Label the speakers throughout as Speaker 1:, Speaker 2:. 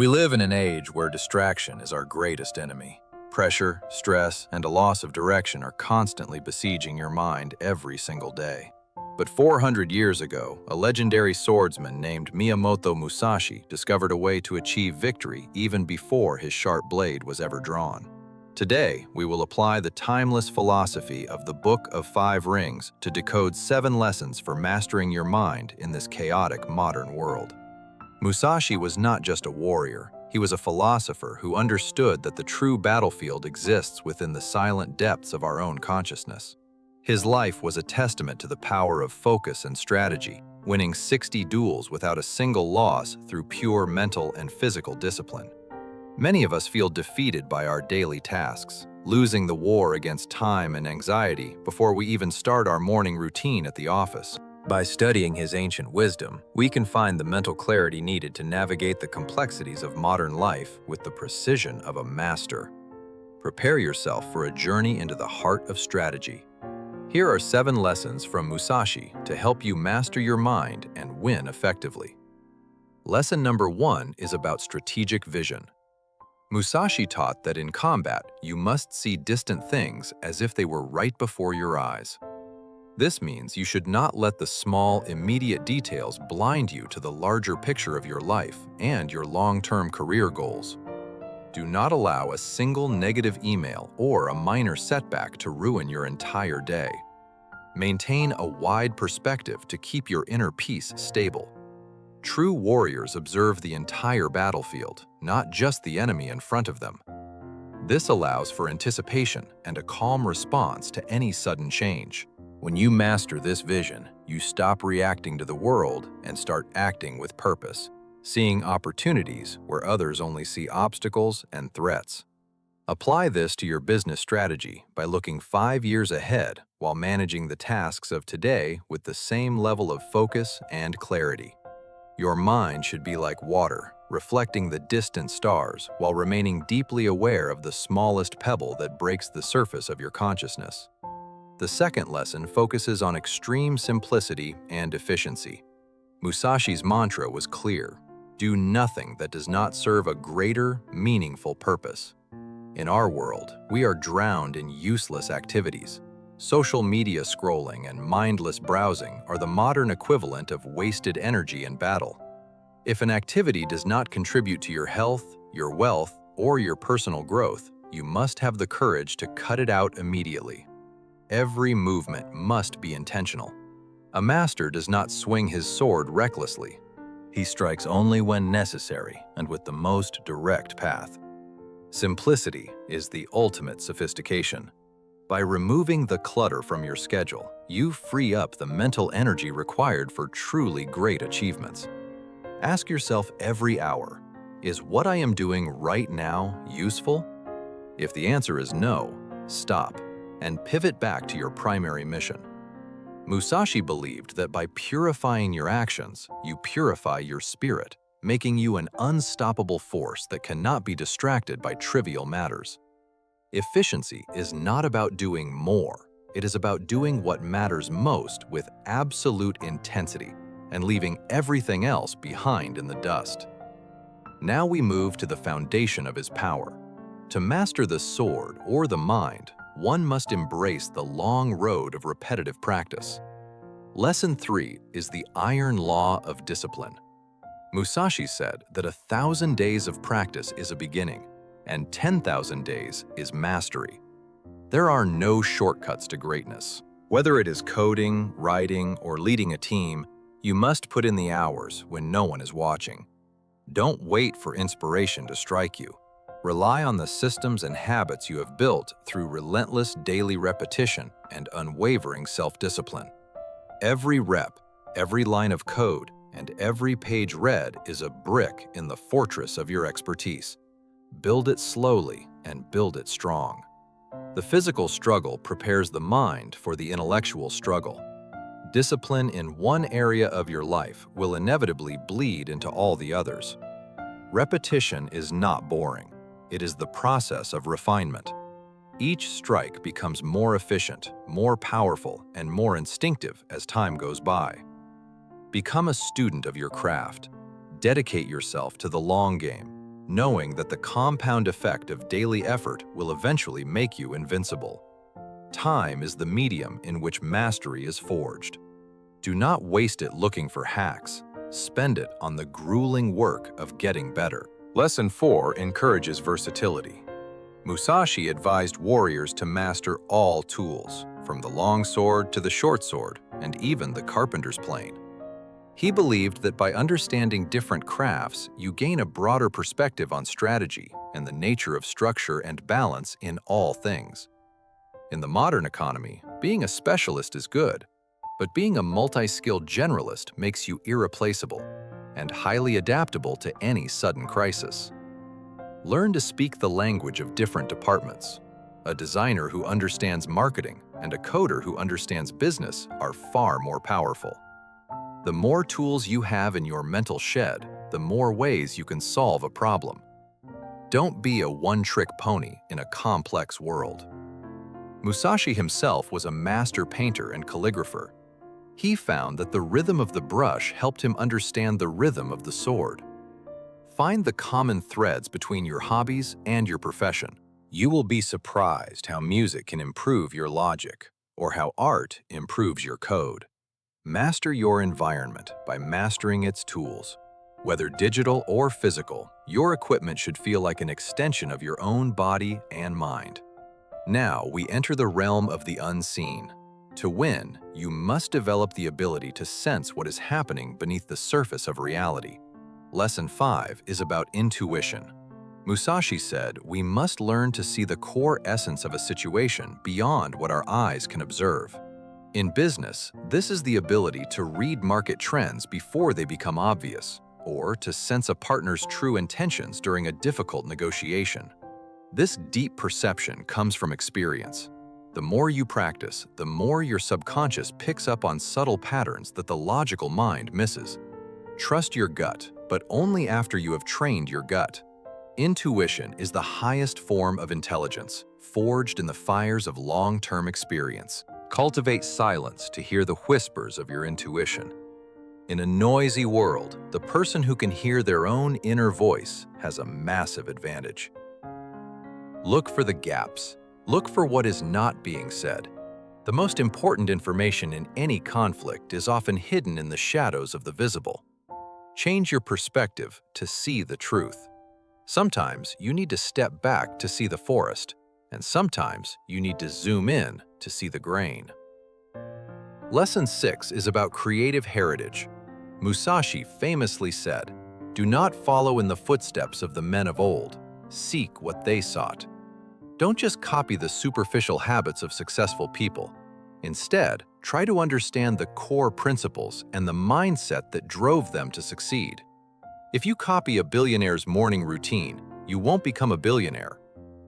Speaker 1: We live in an age where distraction is our greatest enemy. Pressure, stress, and a loss of direction are constantly besieging your mind every single day. But 400 years ago, a legendary swordsman named Miyamoto Musashi discovered a way to achieve victory even before his sharp blade was ever drawn. Today, we will apply the timeless philosophy of the Book of Five Rings to decode 7 lessons for mastering your mind in this chaotic modern world. Musashi was not just a warrior, he was a philosopher who understood that the true battlefield exists within the silent depths of our own consciousness. His life was a testament to the power of focus and strategy, winning 60 duels without a single loss through pure mental and physical discipline. Many of us feel defeated by our daily tasks, losing the war against time and anxiety before we even start our morning routine at the office. By studying his ancient wisdom, we can find the mental clarity needed to navigate the complexities of modern life with the precision of a master. Prepare yourself for a journey into the heart of strategy. Here are 7 lessons from Musashi to help you master your mind and win effectively. Lesson number 1 is about strategic vision. Musashi taught that in combat, you must see distant things as if they were right before your eyes. This means you should not let the small, immediate details blind you to the larger picture of your life and your long-term career goals. Do not allow a single negative email or a minor setback to ruin your entire day. Maintain a wide perspective to keep your inner peace stable. True warriors observe the entire battlefield, not just the enemy in front of them. This allows for anticipation and a calm response to any sudden change. When you master this vision, you stop reacting to the world and start acting with purpose, seeing opportunities where others only see obstacles and threats. Apply this to your business strategy by looking 5 years ahead while managing the tasks of today with the same level of focus and clarity. Your mind should be like water, reflecting the distant stars while remaining deeply aware of the smallest pebble that breaks the surface of your consciousness. The second lesson focuses on extreme simplicity and efficiency. Musashi's mantra was clear: do nothing that does not serve a greater, meaningful purpose. In our world, we are drowned in useless activities. Social media scrolling and mindless browsing are the modern equivalent of wasted energy in battle. If an activity does not contribute to your health, your wealth, or your personal growth, you must have the courage to cut it out immediately. Every movement must be intentional. A master does not swing his sword recklessly. He strikes only when necessary and with the most direct path. Simplicity is the ultimate sophistication. By removing the clutter from your schedule, you free up the mental energy required for truly great achievements. Ask yourself every hour, is what I am doing right now useful? If the answer is no, stop and pivot back to your primary mission. Musashi believed that by purifying your actions, you purify your spirit, making you an unstoppable force that cannot be distracted by trivial matters. Efficiency is not about doing more. It is about doing what matters most with absolute intensity and leaving everything else behind in the dust. Now we move to the foundation of his power. To master the sword or the mind, one must embrace the long road of repetitive practice. Lesson 3 is the iron law of discipline. Musashi said that 1,000 days of practice is a beginning, and 10,000 days is mastery. There are no shortcuts to greatness. Whether it is coding, writing, or leading a team, you must put in the hours when no one is watching. Don't wait for inspiration to strike you. Rely on the systems and habits you have built through relentless daily repetition and unwavering self-discipline. Every rep, every line of code, and every page read is a brick in the fortress of your expertise. Build it slowly and build it strong. The physical struggle prepares the mind for the intellectual struggle. Discipline in one area of your life will inevitably bleed into all the others. Repetition is not boring. It is the process of refinement. Each strike becomes more efficient, more powerful, and more instinctive as time goes by. Become a student of your craft. Dedicate yourself to the long game. knowing that the compound effect of daily effort will eventually make you invincible. Time is the medium in which mastery is forged. Do not waste it looking for hacks. Spend it on the grueling work of getting better. Lesson 4 encourages versatility. Musashi advised warriors to master all tools, from the long sword to the short sword, and even the carpenter's plane. He believed that by understanding different crafts, you gain a broader perspective on strategy and the nature of structure and balance in all things. In the modern economy, being a specialist is good, but being a multi-skilled generalist makes you irreplaceable and highly adaptable to any sudden crisis. Learn to speak the language of different departments. A designer who understands marketing and a coder who understands business are far more powerful. The more tools you have in your mental shed, the more ways you can solve a problem. Don't be a one-trick pony in a complex world. Musashi himself was a master painter and calligrapher. He found that the rhythm of the brush helped him understand the rhythm of the sword. Find the common threads between your hobbies and your profession. You will be surprised how music can improve your logic, or how art improves your code. Master your environment by mastering its tools. Whether digital or physical, your equipment should feel like an extension of your own body and mind. Now we enter the realm of the unseen. To win, you must develop the ability to sense what is happening beneath the surface of reality. Lesson 5 is about intuition. Musashi said we must learn to see the core essence of a situation beyond what our eyes can observe. In business, this is the ability to read market trends before they become obvious, or to sense a partner's true intentions during a difficult negotiation. This deep perception comes from experience. The more you practice, the more your subconscious picks up on subtle patterns that the logical mind misses. Trust your gut, but only after you have trained your gut. Intuition is the highest form of intelligence, forged in the fires of long-term experience. Cultivate silence to hear the whispers of your intuition. In a noisy world, the person who can hear their own inner voice has a massive advantage. Look for the gaps. Look for what is not being said. The most important information in any conflict is often hidden in the shadows of the visible. Change your perspective to see the truth. Sometimes you need to step back to see the forest, and sometimes you need to zoom in to see the grain. Lesson 6 is about creative heritage. Musashi famously said, "Do not follow in the footsteps of the men of old. Seek what they sought." Don't just copy the superficial habits of successful people. Instead, try to understand the core principles and the mindset that drove them to succeed. If you copy a billionaire's morning routine, you won't become a billionaire.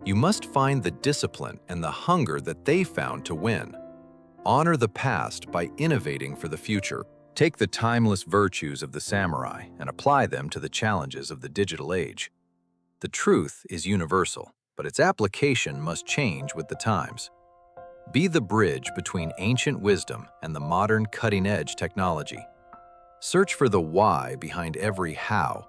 Speaker 1: You must find the discipline and the hunger that they found to win. Honor the past by innovating for the future. Take the timeless virtues of the samurai and apply them to the challenges of the digital age. The truth is universal, but its application must change with the times. Be the bridge between ancient wisdom and the modern cutting-edge technology. Search for the why behind every how.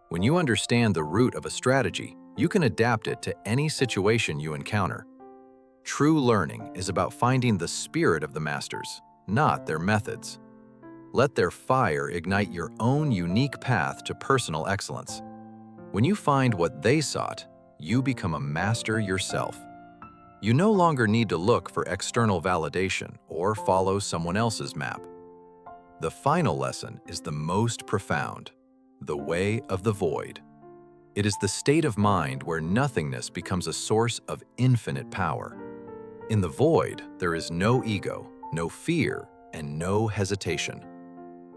Speaker 1: When you understand the root of a strategy, you can adapt it to any situation you encounter. True learning is about finding the spirit of the masters, not their methods. Let their fire ignite your own unique path to personal excellence. When you find what they sought, you become a master yourself. You no longer need to look for external validation or follow someone else's map. The final lesson is the most profound: the way of the void. It is the state of mind where nothingness becomes a source of infinite power. In the void, there is no ego, no fear, and no hesitation.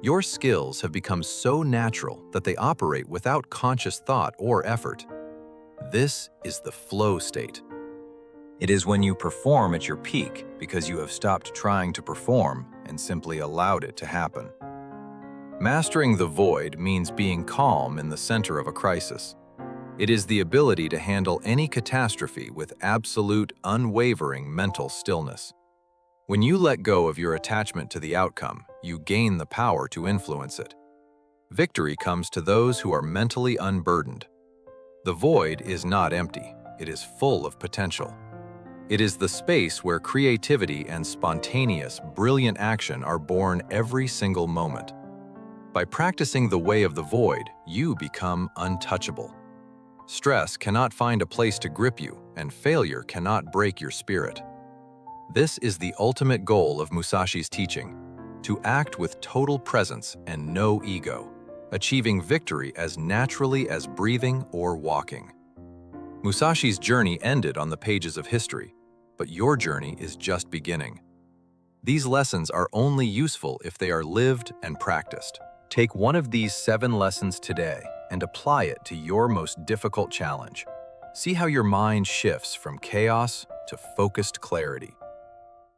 Speaker 1: Your skills have become so natural that they operate without conscious thought or effort. This is the flow state. It is when you perform at your peak because you have stopped trying to perform and simply allowed it to happen. Mastering the void means being calm in the center of a crisis. It is the ability to handle any catastrophe with absolute, unwavering mental stillness. When you let go of your attachment to the outcome, you gain the power to influence it. Victory comes to those who are mentally unburdened. The void is not empty. It is full of potential. It is the space where creativity and spontaneous, brilliant action are born every single moment. By practicing the way of the void, you become untouchable. Stress cannot find a place to grip you, and failure cannot break your spirit. This is the ultimate goal of Musashi's teaching, to act with total presence and no ego, achieving victory as naturally as breathing or walking. Musashi's journey ended on the pages of history, but your journey is just beginning. These lessons are only useful if they are lived and practiced. Take one of these 7 lessons today and apply it to your most difficult challenge. See how your mind shifts from chaos to focused clarity.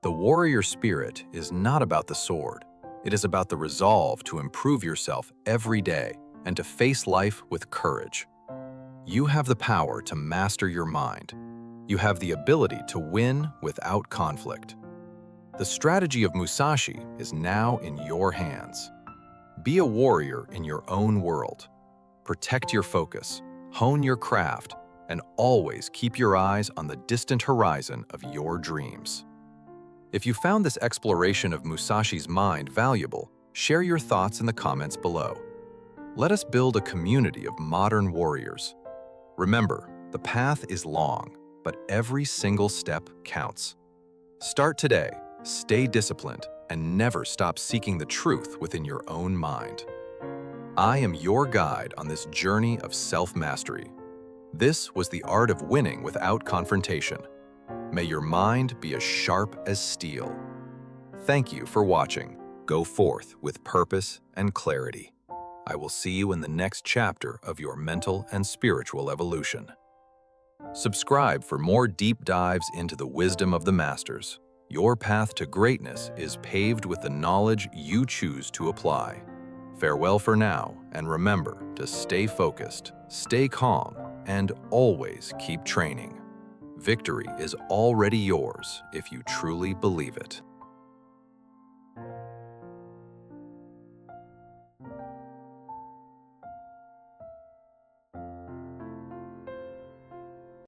Speaker 1: The warrior spirit is not about the sword. It is about the resolve to improve yourself every day and to face life with courage. You have the power to master your mind. You have the ability to win without conflict. The strategy of Musashi is now in your hands. Be a warrior in your own world. Protect your focus, hone your craft, and always keep your eyes on the distant horizon of your dreams. If you found this exploration of Musashi's mind valuable, share your thoughts in the comments below. Let us build a community of modern warriors. Remember, the path is long, but every single step counts. Start today, stay disciplined, and never stop seeking the truth within your own mind. I am your guide on this journey of self-mastery. This was the art of winning without confrontation. May your mind be as sharp as steel. Thank you for watching. Go forth with purpose and clarity. I will see you in the next chapter of your mental and spiritual evolution. Subscribe for more deep dives into the wisdom of the masters. Your path to greatness is paved with the knowledge you choose to apply. Farewell for now, and remember to stay focused, stay calm, and always keep training. Victory is already yours if you truly believe it.